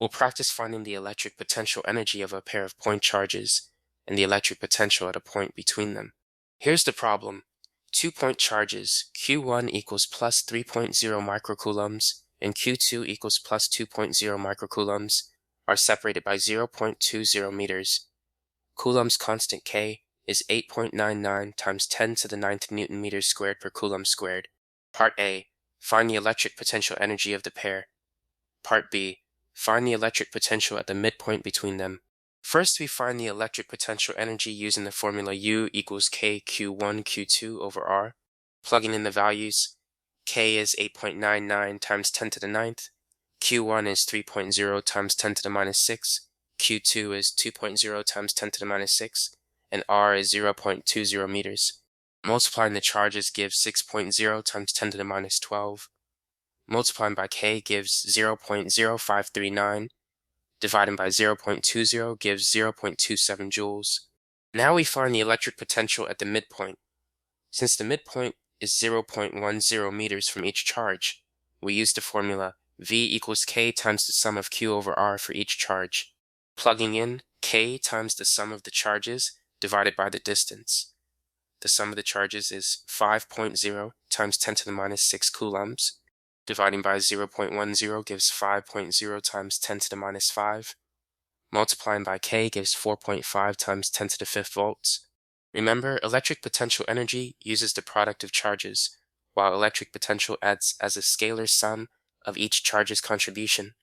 We'll practice finding the electric potential energy of a pair of point charges and the electric potential at a point between them. Here's the problem. 2-point charges, Q1 equals plus 3.0 microcoulombs and Q2 equals plus 2.0 microcoulombs, are separated by 0.20 meters. Coulomb's constant K is 8.99 times 10 to the 9th Newton meters squared per coulomb squared. Part A, find the electric potential energy of the pair. Part B, find the electric potential at the midpoint between them. First, we find the electric potential energy using the formula U equals K Q1 Q2 over R. Plugging in the values, K is 8.99 times 10 to the 9th, Q1 is 3.0 times 10 to the minus 6, Q2 is 2.0 times 10 to the minus 6, and R is 0.20 meters. Multiplying the charges gives 6.0 times 10 to the minus 12. Multiplying by K gives 0.0539. Dividing by 0.20 gives 0.27 joules. Now we find the electric potential at the midpoint. Since the midpoint is 0.10 meters from each charge, we use the formula V equals K times the sum of Q over R for each charge. Plugging in K times the sum of the charges divided by the distance. The sum of the charges is 5.0 times 10 to the minus 6 coulombs. Dividing by 0.10 gives 5.0 times 10 to the minus 5. Multiplying by K gives 4.5 times 10 to the 5th volts. Remember, electric potential energy uses the product of charges, while electric potential acts as a scalar sum of each charge's contribution.